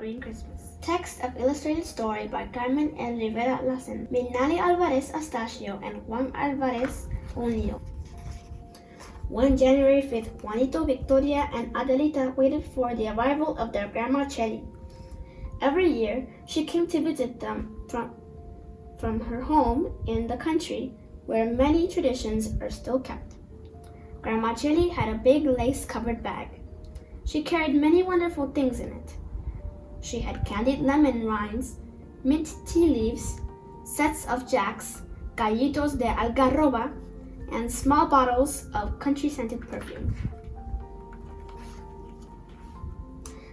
Green Christmas. Text of illustrated story by Carmen L. Rivera-Lassén, Mrinali Álvarez, Astacio, and Juan Álvarez O'Neill. One January 5th, Juanito, Victoria, and Adelita waited for the arrival of their grandma Chelly. Every year, she came to visit them from her home in the country, where many traditions are still kept. Grandma Chelly had a big lace-covered bag. She carried many wonderful things in it. She had candied lemon rinds, mint tea leaves, sets of jacks, gallitos de algarroba, and small bottles of country-scented perfume.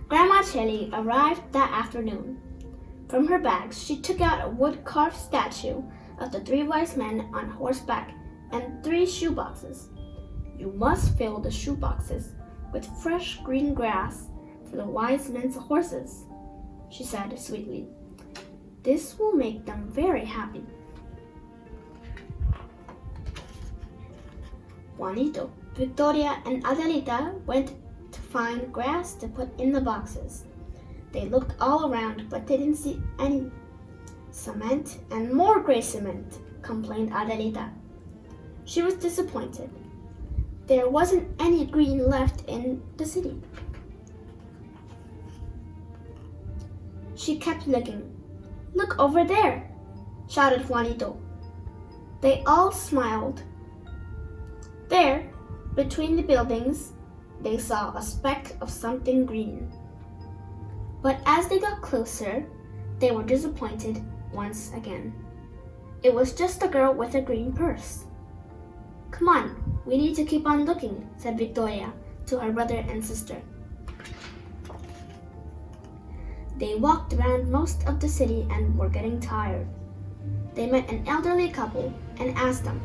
Grandma Chelly arrived that afternoon. From her bags, she took out a wood-carved statue of the 3 wise men on horseback and 3 shoe boxes. You must fill the shoe boxes with fresh green grass for the wise men's horses, she said sweetly. This will make them very happy. Juanito, Victoria, and Adelita went to find grass to put in the boxes. They looked all around, but they didn't see any. Cement and more gray cement, complained Adelita. She was disappointed. There wasn't any green left in the city. She kept looking. Look over there, shouted Juanito. They all smiled. There, between the buildings, they saw a speck of something green. But as they got closer, they were disappointed once again. It was just a girl with a green purse. Come on, we need to keep on looking, said Victoria to her brother and sister. They walked around most of the city and were getting tired. They met an elderly couple and asked them,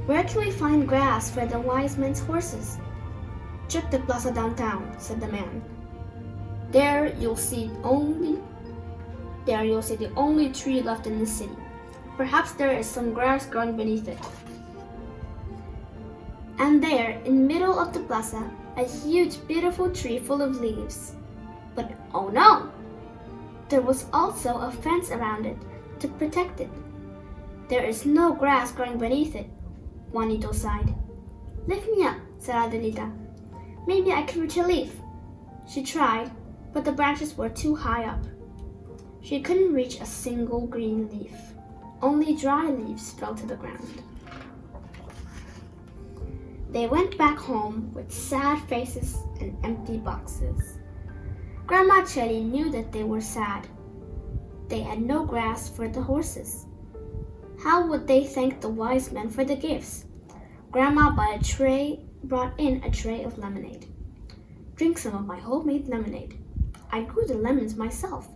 Where can we find grass for the wise men's horses? Check the plaza downtown, said the man. There you'll see the only tree left in the city. Perhaps there is some grass growing beneath it. And there, in the middle of the plaza, a huge, beautiful tree full of leaves. But oh no! There was also a fence around it to protect it. There is no grass growing beneath it, Juanito sighed. Lift me up, said Adelita. Maybe I can reach a leaf. She tried, but the branches were too high up. She couldn't reach a single green leaf. Only dry leaves fell to the ground. They went back home with sad faces and empty boxes. Grandma Chelly knew that they were sad. They had no grass for the horses. How would they thank the wise men for the gifts? Grandma brought in a tray of lemonade. Drink some of my homemade lemonade. I grew the lemons myself,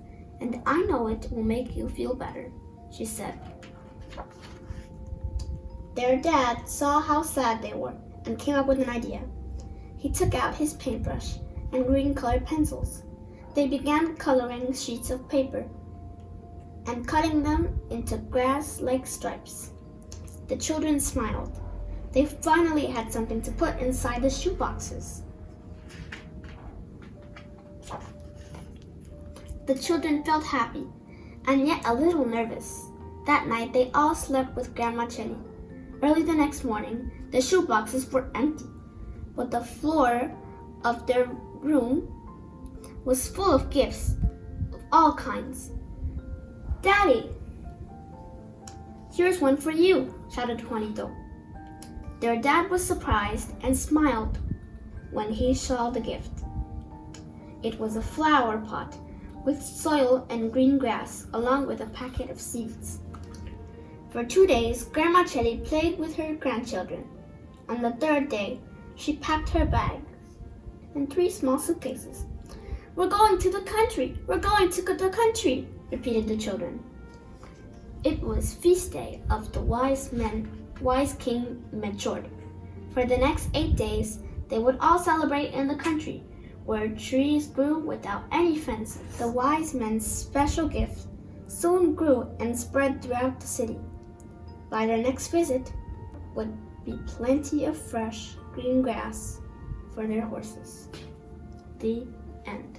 and I know it will make you feel better, she said. Their dad saw how sad they were and came up with an idea. He took out his paintbrush and green-colored pencils. They began coloring sheets of paper and cutting them into grass-like stripes. The children smiled. They finally had something to put inside the shoe boxes. The children felt happy and yet a little nervous. That night they all slept with Grandma Chelly. Early the next morning, the shoe boxes were empty, but the floor of their room was full of gifts of all kinds. Daddy! Here's one for you, shouted Juanito. Their dad was surprised and smiled when he saw the gift. It was a flower pot with soil and green grass, along with a packet of seeds. For 2 days, Grandma Chelly played with her grandchildren. On the 3rd day, she packed her bag and 3 small suitcases. We're going to the country! We're going to the country! Repeated the children. It was feast day of the wise king Melchor. For the next 8 days, they would all celebrate in the country, where trees grew without any fences. The wise men's special gift soon grew and spread throughout the city. By their next visit would be plenty of fresh green grass for their horses. The end.